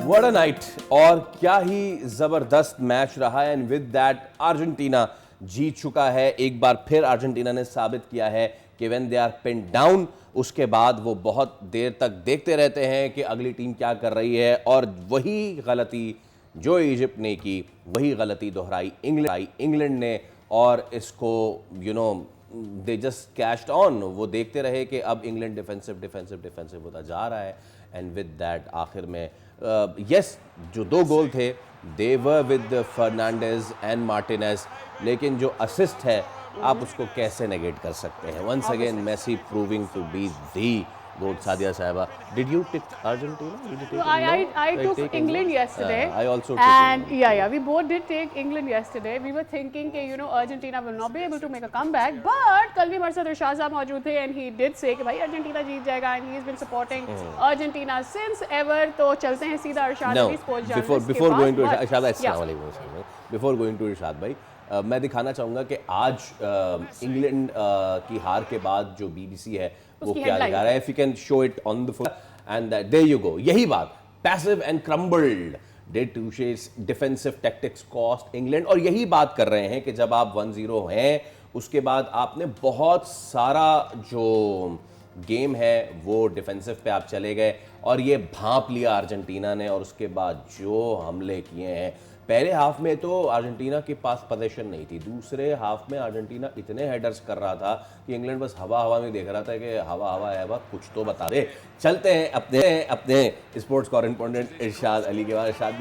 What a night, और क्या ही जबरदस्त मैच रहा है। एंड विद दैट अर्जेंटीना जीत चुका है। एक बार फिर अर्जेंटीना ने साबित किया है कि when they are pin down, उसके बाद वो बहुत देर तक देखते रहते हैं कि अगली टीम क्या कर रही है, और वही गलती जो इजिप्ट ने की वही गलती दोहराई इंग्लैंड ने, और इसको दे जस्ट कैश्ड ऑन। वो देखते रहे कि अब इंग्लैंड डिफेंसिव होता जा रहा है। एंड विद दैट आखिर में यस जो दो गोल थे they were with Fernandez and Martinez, लेकिन जो असिस्ट है आप उसको कैसे नेगेट कर सकते हैं। Once again Messi proving to be the GOAT. Sadia Sahiba, did you pick Argentina? Did you take I took England yesterday. I also took and England. we both did take England yesterday. We were thinking कि Argentina will not be able to make a comeback, but कल भी हमारे साथ इरशाद साहब मौजूद थे and he did say कि भाई अर्जेंटीना जीत जाएगा, and he has been supporting Argentina since ever. तो चलते हैं सीधा इरशाद अली स्पोर्ट्स जर्नलिस्ट के पास। Before going to Irshad, अस्सलाम वालेकुम। Before going to Irshad भाई, मैं दिखाना चाहूँगा कि आज इंग्लैंड की हार के बाद जो BBC है वो क्या दिखा रहा है। If you can show it on the foot and there you go. यही बात, passive and crumbled did Tuchel's defensive tactics cost England. और यही बात कर रहे हैं कि जब आप 1-0 हैं उसके बाद आपने बहुत सारा जो गेम है वो डिफेंसिव पे आप चले गए और ये भांप लिया अर्जेंटीना ने। और उसके बाद जो हमले किए हैं, पहले हाफ में तो अर्जेंटीना के पास पोजीशन नहीं थी, दूसरे हाफ में अर्जेंटीना इतने हेडर्स कर रहा था कि इंग्लैंड बस हवा में देख रहा था कि हवा है, कुछ तो बता दे। चलते हैं अपने स्पोर्ट्स कॉरेस्पॉन्डेंट इरशाद अली के बाद। इरशाद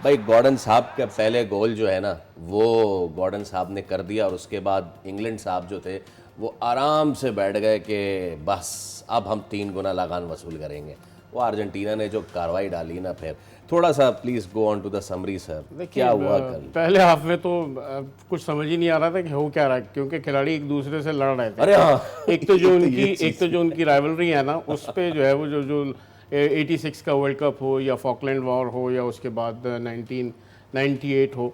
भाई गॉर्डन साहब का पहले गोल जो है ना वो गॉर्डन साहब ने कर दिया, और उसके बाद इंग्लैंड साहब जो थे वो आराम से बैठ गए कि बस अब हम 3 गुना लगान वसूल करेंगे। वो अर्जेंटीना ने जो कार्रवाई डाली ना, फिर थोड़ा सा please go on to the summary sir, क्या हुआ कल? पहले हाफ में तो कुछ समझ ही नहीं आ रहा था कि हो क्या रहा है, क्योंकि खिलाड़ी एक दूसरे से लड़ रहे थे। अरे हाँ, एक तो जो उनकी राइवलरी है ना, उस पे जो है वो जो 86 का वर्ल्ड कप हो या फॉकलैंड वॉर हो या उसके बाद 1998 हो,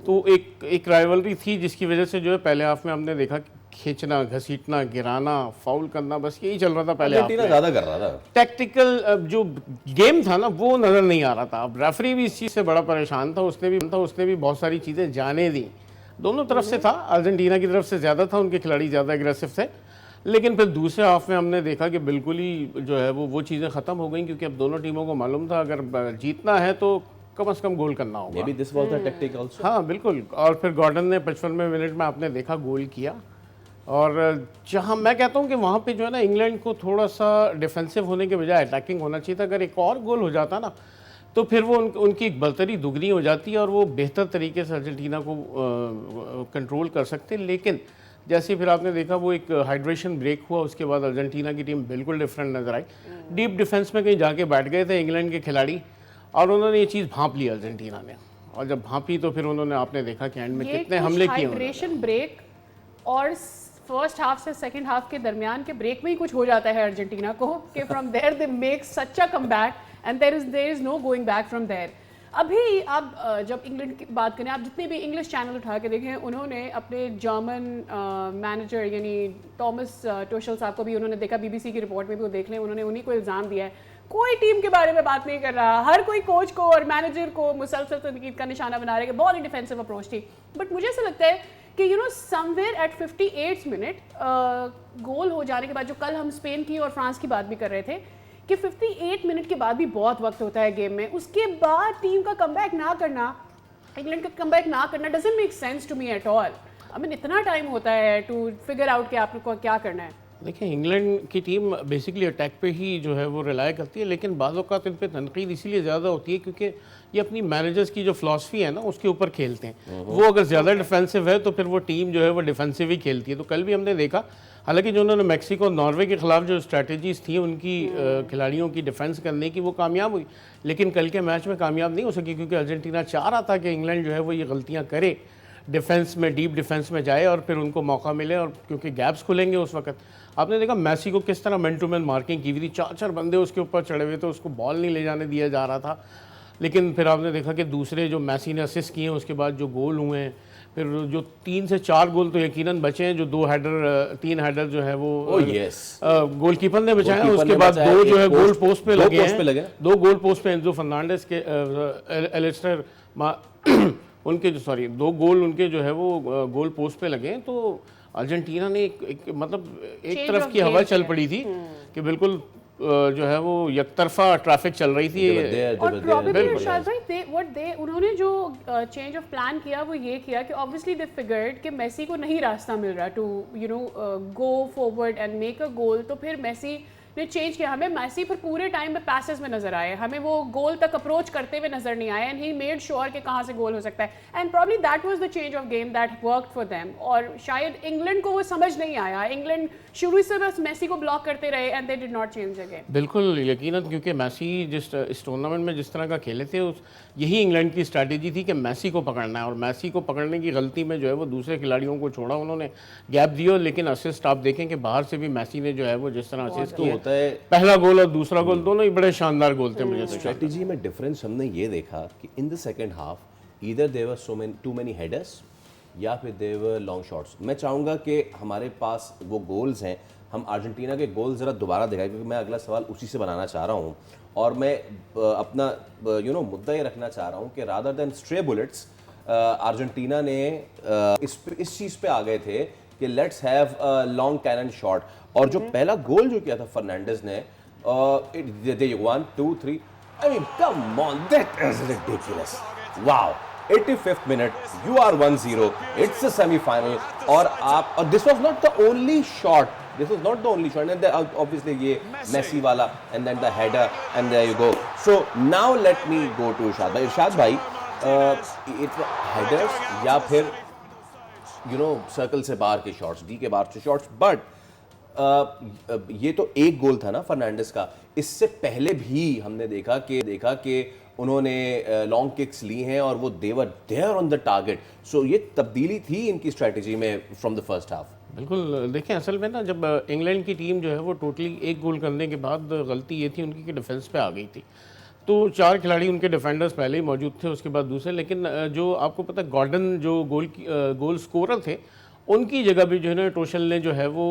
तो एक राइवलरी थी जिसकी वजह से जो है पहले हाफ में हमने देखा खींचना, घसीटना, गिराना, फाउल करना, बस यही चल रहा था पहले हाफ में। ज़्यादा कर रहा था। टैक्टिकल जो गेम था ना वो नज़र नहीं आ रहा था। अब रेफरी भी इस चीज़ से बड़ा परेशान था, उसने भी बहुत सारी चीज़ें जाने दी। दोनों तरफ से था, अर्जेंटीना की तरफ से ज़्यादा था, उनके खिलाड़ी ज़्यादा एग्रेसिव थे। लेकिन फिर दूसरे हाफ में हमने देखा कि बिल्कुल ही जो है वो चीज़ें ख़त्म हो गई, क्योंकि अब दोनों टीमों को मालूम था अगर जीतना है तो कम से कम गोल करना होगा। Maybe this was the tactic also. हाँ बिल्कुल। और फिर गॉर्डन ने 55वें मिनट में आपने देखा गोल किया। और जहाँ मैं कहता हूँ कि वहाँ पे जो है ना इंग्लैंड को थोड़ा सा डिफेंसिव होने के बजाय अटैकिंग होना चाहिए था। अगर एक और गोल हो जाता ना तो फिर वो उनकी एक बलतरी दुगनी हो जाती है और वो बेहतर तरीके से अर्जेंटीना को कंट्रोल कर सकते। लेकिन जैसे फिर आपने देखा वो एक हाइड्रेशन ब्रेक हुआ, उसके बाद अर्जेंटीना की टीम बिल्कुल डिफरेंट नजर आई। डीप डिफेंस में कहीं जाके बैठ गए थे इंग्लैंड के खिलाड़ी, और उन्होंने ये चीज़ भांप ली अर्जेंटीना ने। और जब भांपी तो फिर उन्होंने आपने देखा कि एंड में कितने हमले किए। हाइड्रेशन ब्रेक और फर्स्ट हाफ से सेकंड हाफ के दरमियान के ब्रेक में ही कुछ हो जाता है अर्जेंटीना को कि from there they make such a comeback and there is no going back from there. अभी आप जब इंग्लैंड की बात करें, आप जितने भी इंग्लिश चैनल उठा के देखें, उन्होंने अपने जर्मन मैनेजर यानी थॉमस टोशल साहब को भी उन्होंने देखा, BBC की रिपोर्ट में भी वो देख लें, उन्होंने उन्हीं को इल्ज़ाम दिया है कोई टीम के बारे में बात नहीं कर रहा, हर कोई कोच को और मैनेजर को मुसलसल तनकीद का निशाना बना रहे हैं। बहुत ही डिफेंसिव अप्रोच थी। बट मुझे ऐसा लगता है कि समवेयर एट 58 मिनट गोल हो जाने के बाद, जो कल हम स्पेन की और फ्रांस की बात भी कर रहे थे कि 58 मिनट के बाद भी बहुत वक्त होता है गेम में, उसके बाद टीम का कमबैक ना करना, इंग्लैंड का कमबैक ना करना doesn't make sense to me at all. I mean इतना टाइम होता है टू फिगर आउट कि आपको क्या करना है। देखिए इंग्लैंड की टीम बेसिकली अटैक पे ही जो है वो रिलाय करती है, लेकिन बाज़ औक़ात इन पे तनकीद इसीलिए ज़्यादा होती है क्योंकि ये अपनी मैनेजर्स की जो फ़िलासफ़ी है ना उसके ऊपर खेलते हैं। वो अगर ज़्यादा डिफेंसिव है तो फिर वो टीम जो है वो डिफेंसिव ही खेलती है। तो कल भी हमने देखा, हालांकि जो उन्होंने मैक्सिको और नॉर्वे के ख़िलाफ़ जो स्ट्रैटेजीज़ थी उनकी खिलाड़ियों की डिफेंस करने की, वो कामयाब हुई। लेकिन कल के मैच में कामयाब नहीं हो सकी क्योंकि अर्जेंटीना चाह रहा था कि इंग्लैंड जो है वो ये गलतियाँ करे, डिफेंस में डीप डिफेंस में जाए और फिर उनको मौका मिले, और क्योंकि गैप्स खुलेंगे उस वक्त। आपने देखा मैसी को किस तरह मैन टू मैन मार्किंग की हुई थी, 4 बंदे उसके ऊपर चढ़े हुए थे, उसको बॉल नहीं ले जाने दिया जा रहा था। लेकिन फिर आपने देखा कि दूसरे जो मैसी ने असिस्ट किए हैं उसके बाद जो गोल हुए हैं, फिर जो 3 से 4 गोल तो यकीनन बचे हैं, जो 3 हेडर जो है वो गोलकीपर ने बचाए हैं, उसके बाद 2 जो है गोल पोस्ट पे लगे हैं, 2 गोल पोस्ट पे एंजो फर्नांडिस के एलिस्टर उनके 2 गोल उनके जो है वो गोल पोस्ट पे लगे हैं। तो अर्जेंटीना ने मतलब एक तरफ की हवा चल पड़ी थी कि बिल्कुल जो है वो यकतरफा ट्रैफिक चल रही थी। और प्रॉब्लली इरशाद भाई उन्होंने जो चेंज ऑफ प्लान किया वो ये किया कि ऑब्वियसली दे फिगर्ड कि मेसी को नहीं रास्ता मिल रहा to go forward and make a goal, तो फिर मेसी ने चेंज किया। हमें मेसी पर पूरे टाइम में पैसेस में नजर आए, हमें वो गोल तक अप्रोच करते हुए नजर नहीं आए, एंड ही मेड श्योर कि कहाँ से गोल हो सकता है, and probably that was the change of game that worked for them. और शायद इंग्लैंड को वो समझ नहीं आया, इंग्लैंड शुरू से बस मेसी को ब्लॉक करते रहे and they did not change the game. बिल्कुल यकीनन, क्योंकि मेसी इस टूर्नामेंट में जिस तरह का खेले थे यही इंग्लैंड की स्ट्रैटेजी थी कि मेसी को पकड़ना है, और मेसी को पकड़ने की गलती में जो है वो दूसरे खिलाड़ियों को छोड़ा, उन्होंने गैप दिया। लेकिन असिस्ट आप देखें कि बाहर से भी मेसी ने जो है वो जिस तरह असिस्ट किया, होता है पहला गोल और दूसरा गोल दोनों ही बड़े शानदार गोल थे। मुझे स्ट्रेटजी में डिफरेंस हमने ये देखा कि in the second half either there were too many headers या फिर देयर वर लॉन्ग शॉट्स। मैं चाहूँगा कि हमारे पास वो गोल्स हैं, हम अर्जेंटीना के गोल ज़रा दोबारा दिखाएं, क्योंकि मैं अगला सवाल उसी से बनाना चाह रहा हूँ। और मैं अपना मुद्दा ये रखना चाह रहा हूँ कि rather than stray bullets Argentina ने इस चीज़ पे आ गए थे कि let's have long cannon shot. और जो पहला गोल जो किया था फर्नांडिस ने, 1 2 3, I mean come on, that is ridiculous. Wow, 85th minute, you are 1-0, it's a semi-final, और this was not the only shot, and then obviously ये Messi वाला, and then the header, and there you go. So now let me go to Irshad भाई, headers या फिर circle से बाहर के shots, D के बाहर से शॉट्स, बट ये तो एक गोल था ना फर्नांडिस का। इससे पहले भी हमने देखा कि उन्होंने लॉन्ग किक्स ली हैं और वो देवर देयर ऑन द टारगेट। सो ये तब्दीली थी इनकी स्ट्रेटजी में फ्रॉम द फर्स्ट हाफ। बिल्कुल, देखें असल में ना जब इंग्लैंड की टीम जो है वो टोटली एक गोल करने के बाद गलती ये थी उनकी कि डिफेंस पे आ गई थी, तो 4 खिलाड़ी उनके डिफेंडर्स पहले ही मौजूद थे, उसके बाद दूसरे। लेकिन जो आपको पता है गॉर्डन जो गोल स्कोरर थे, उनकी जगह भी जो है ना टोशल ने जो है वो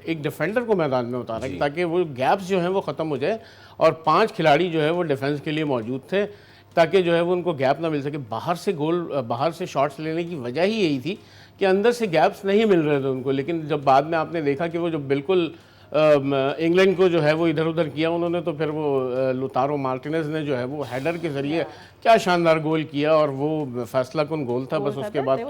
एक डिफेंडर को मैदान में उतारा ताकि वो गैप्स जो हैं वो ख़त्म हो जाए, और 5 खिलाड़ी जो है वो डिफेंस के लिए मौजूद थे ताकि जो है वो उनको गैप ना मिल सके। बाहर से शॉट्स लेने की वजह ही यही थी कि अंदर से गैप्स नहीं मिल रहे थे उनको। लेकिन जब बाद में आपने देखा कि वो जो बिल्कुल इंग्लैंड को जो है वो इधर उधर किया उन्होंने, तो फिर वो लुतारो मार्टिनेज ने जो है वो हेडर के जरिए क्या शानदार गोल किया, और वो फैसला कुन गोल था। बस उसके बाद तो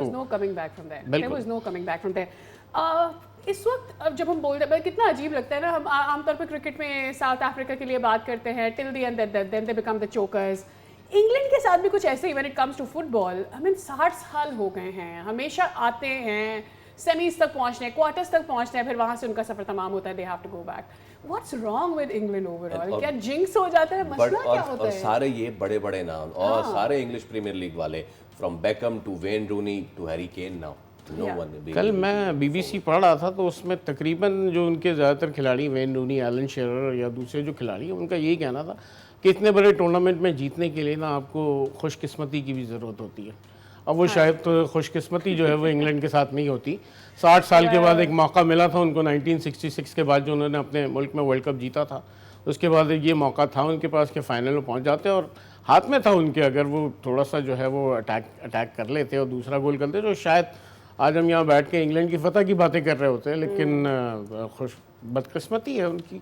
इस वक्त अब जब हम बोलते हैं, कितना अजीब लगता है ना, हम आमतौर पर क्रिकेट में साउथ अफ्रीका के लिए बात करते हैं till the end then they become the chokers. England के साथ भी कुछ ऐसे ही when it comes to football. हमें 60 साल हो गए हैं, हमेशा आते हैं, सेमीज तक पहुंचने, क्वार्टर्स तक पहुंचने, फिर वहां से उनका सफर तमाम होता है, they have to go back. What's wrong with England overall? क्या जिंक्स हो जाता है, मसला क्या होता है? सारे ये बड़े बड़े नाम और सारे इंग्लिश प्रीमियर लीग वाले, from Beckham to Wayne Rooney to Harry Kane, now no one. कल मैं बीबीसी पढ़ रहा था तो उसमें तकरीबन जो उनके ज़्यादातर खिलाड़ी, वेन रूनी, एलन शेरर या दूसरे जो खिलाड़ी हैं, उनका यही कहना था कि इतने बड़े टूर्नामेंट में जीतने के लिए ना आपको खुशकिस्मती की भी ज़रूरत होती है। अब वो शायद तो खुशकिस्मती जो है वो इंग्लैंड के साथ नहीं होती। 60 साल के बाद एक मौका मिला था उनको 1966 के बाद जो उन्होंने अपने मुल्क में वर्ल्ड कप जीता था, उसके बाद ये मौका था उनके पास कि फाइनल में पहुंच जाते, और हाथ में था उनके, अगर वो थोड़ा सा जो है वो अटैक कर लेते और दूसरा गोल करते तो शायद आज हम यहाँ बैठ के इंग्लैंड की फतह की बातें कर रहे होते हैं। लेकिन बदकिस्मती है उनकी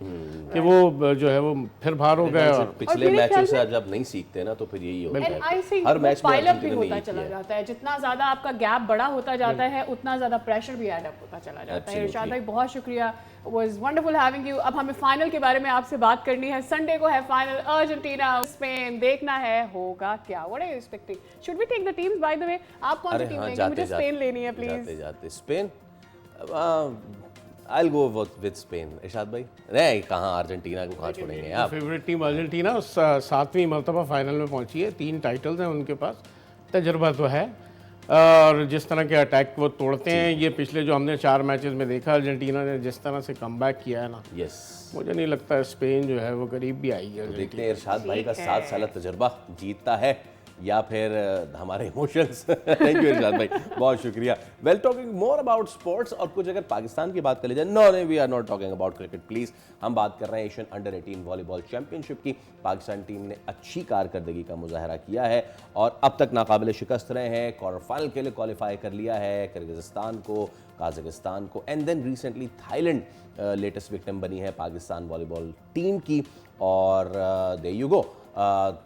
कि वो जो है वो फिर बाहर हो गए, और पिछले मैचों से जब नहीं सीखते ना तो फिर यही होता है। हर मैच में पाइल भी होता चला जाता है, जितना ज्यादा आपका गैप बड़ा होता जाता है उतना ज्यादा प्रेशर भी ऐड अप होता चला जाता है। इरशाद भाई बहुत शुक्रिया, वाज वंडरफुल हैविंग यू। अब हमें फाइनल के बारे में आपसे बात करनी है। संडे को है फाइनल, अर्जेंटीना स्पेन, देखना है होगा क्या। What are you expecting? Should we take the teams by the way? आप कौन सी टीम लेंगे? मुझे स्पेन लेनी है प्लीज। जाते Spain, I'll go with Spain। इरशाद भाई नहीं, कहाँ अर्जेंटीना को कहाँ छोड़ेंगे आप? फेवरेट टीम अर्जेंटीना 7वीं मरतबा फाइनल में पहुंची है, 3 टाइटल्स हैं उनके पास, तजर्बा तो है, और जिस तरह के अटैक वो तोड़ते हैं, ये पिछले जो हमने 4 मैचेस में देखा अर्जेंटीना ने जिस तरह से कमबैक किया है ना, यस, मुझे नहीं लगता स्पेन जो है वो करीब भी आएगी। तो देखते हैं इरशाद भाई का 7 साल तजुर्बा जीतता है या फिर हमारे इमोशंस। थैंक यू इरशाद भाई, बहुत शुक्रिया। Well, talking more about sports और कुछ अगर पाकिस्तान की बात कर ली जाए, no we are not talking about cricket please. हम बात कर रहे हैं एशियन अंडर 18 वॉलीबॉल चैंपियनशिप की। पाकिस्तान टीम ने अच्छी कारकर्दगी का मुजाहरा किया है और अब तक नाकाबिले शिकस्त रहे हैं। क्वार्टर फाइनल के लिए क्वालिफाई कर लिया है, किर्गिज़स्तान को, काज़ाकिस्तान को, and then recently Thailand latest victim बनी है पाकिस्तान वॉलीबॉल टीम की। और देयर यू गो।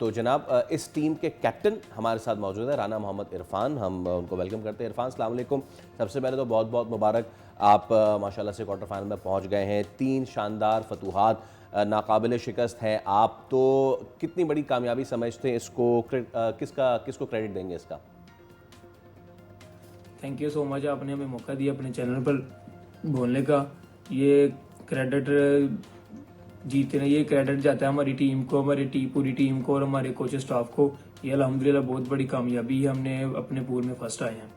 तो जनाब, इस टीम के कैप्टन हमारे साथ मौजूद है, राना मोहम्मद इरफान। हम उनको वेलकम करते हैं। इरफान, अस्सलाम वालेकुम। सबसे पहले तो बहुत बहुत मुबारक, आप माशाल्लाह से क्वार्टर फाइनल में पहुंच गए हैं। 3 शानदार फतूहात, नाकाबिले शिकस्त हैं आप, तो कितनी बड़ी कामयाबी समझते हैं इसको? किसको क्रेडिट देंगे इसका? थैंक यू सो मच, आपने हमें मौका दिया अपने चैनल पर बोलने का। ये क्रेडिट जीतने, ये क्रेडिट जाता है हमारी टीम को, पूरी टीम को और हमारे कोच स्टाफ को। ये अल्हम्दुलिल्लाह बहुत बड़ी कामयाबी है, हमने अपने पूल में फर्स्ट आए हैं।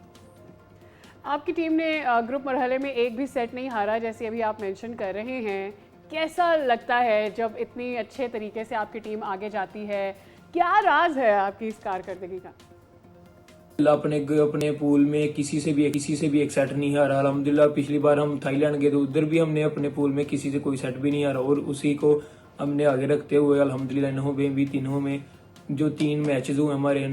आपकी टीम ने ग्रुप मरहले में एक भी सेट नहीं हारा, जैसे अभी आप मेंशन कर रहे हैं। कैसा लगता है जब इतनी अच्छे तरीके से आपकी टीम आगे जाती है? क्या राज है आपकी इस कारकर्दगी का? अपने पूल में किसी से भी एक सेट नहीं हारा अल्हम्दुलिल्लाह। पिछली बार हम थाईलैंड गए तो उधर भी हमने अपने पूल में किसी से कोई सेट भी नहीं हारा और उसी को हमने आगे रखते हुए अल्हम्दुलिल्लाह तीनों में जो 3 मैचेस हुए हमारे,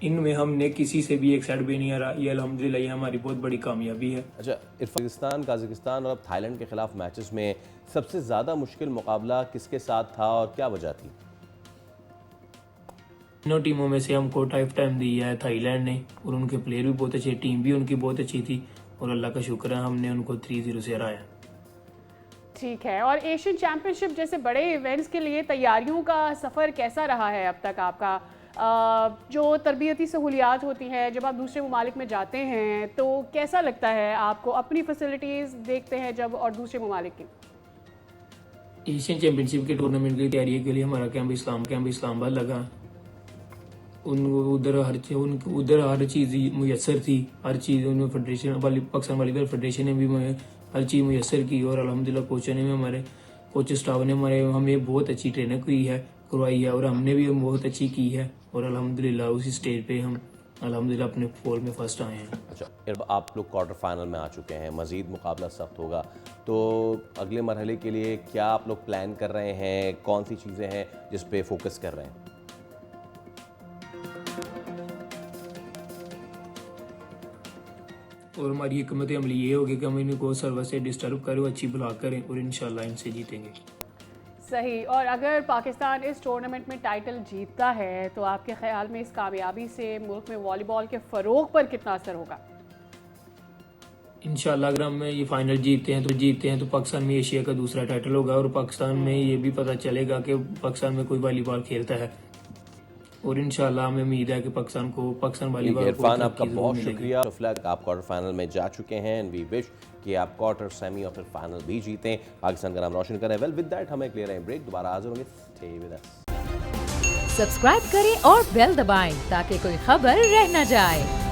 इनमें हमने किसी से भी एक सेट भी नहीं हारा। ये अल्हम्दुलिल्लाह ये हमारी बहुत बड़ी कामयाबी है। अच्छा, पाकिस्तान, काज़ाकिस्तान और अब थाईलैंड के खिलाफ मैचेस में सबसे ज़्यादा मुश्किल मुकाबला किसके साथ था और क्या वजह थी? तीनों टीमों में से हमको टाइम दिया है थाईलैंड ने, और उनके प्लेयर भी बहुत अच्छे, टीम भी उनकी बहुत अच्छी थी और अल्लाह का शुक्र है हमने उनको 3-0 से हराया। ठीक है, और एशियन चैंपियनशिप जैसे बड़े इवेंट्स के लिए तैयारियों का सफ़र कैसा रहा है अब तक आपका? जो तरबियती सहूलियात होती हैं जब आप दूसरे ममालिक में जाते हैं, तो कैसा लगता है आपको? अपनी फैसिलिटीज़ देखते हैं जब और दूसरे ममालिक की? एशियन चैंपियनशिप के टूर्नामेंट की तैयारी के लिए हमारा कैंप इस्लामाबाद लगा। उधर हर चीज़ मुयसर थी, हर चीज़ उन्होंने पाकिस्तान वॉलीबॉल फेडरेशन ने भी हर चीज़ मुयसर की और अल्हम्दुलिल्लाह हमारे कोच स्टाफ ने हमें बहुत अच्छी ट्रेनिंग करवाई है और हमने भी बहुत अच्छी की है और अल्हम्दुलिल्लाह उसी स्टेज पे हम अल्हम्दुलिल्लाह अपने पोल में फर्स्ट आए हैं। अच्छा, आप लोग क्वार्टर फाइनल में आ चुके हैं, मज़ीद मुकाबला सख्त होगा, तो अगले मरहले के लिए क्या आप लोग प्लान कर रहे हैं? कौन सी चीज़ें हैं जिस पे फोकस कर रहे हैं? और हमारी हिकमत अमली ये होगी कि हम इनको सर्वर से डिस्टर्ब करें, अच्छी ब्लॉक करें और इंशाल्लाह इनसे जीतेंगे। सही। और अगर पाकिस्तान इस टूर्नामेंट में टाइटल जीतता है तो आपके ख्याल में इस कामयाबी से मुल्क में वॉलीबॉल के फ़रोग पर कितना असर होगा? इंशाल्लाह अगर हम ये फाइनल जीतते हैं तो पाकिस्तान में एशिया का दूसरा टाइटल होगा और पाकिस्तान में ये भी पता चलेगा कि पाकिस्तान में कोई वॉलीबॉल खेलता है और इंशाल्लाह हमें उम्मीद है कि पाकिस्तान वॉलीबॉल को इरफान, आपका बहुत शुक्रिया। आप क्वार्टर फाइनल में जा चुके हैं एंड वी विश कि आप क्वार्टर, सेमी और फिर फाइनल भी जीतें, पाकिस्तान का नाम रोशन करें। वेल, विद दैट हमें क्लियर है ब्रेक, दोबारा हाजिर होंगे। Stay with us. सब्सक्राइब करें और बेल दबाएं ताकि कोई खबर रह न जाए।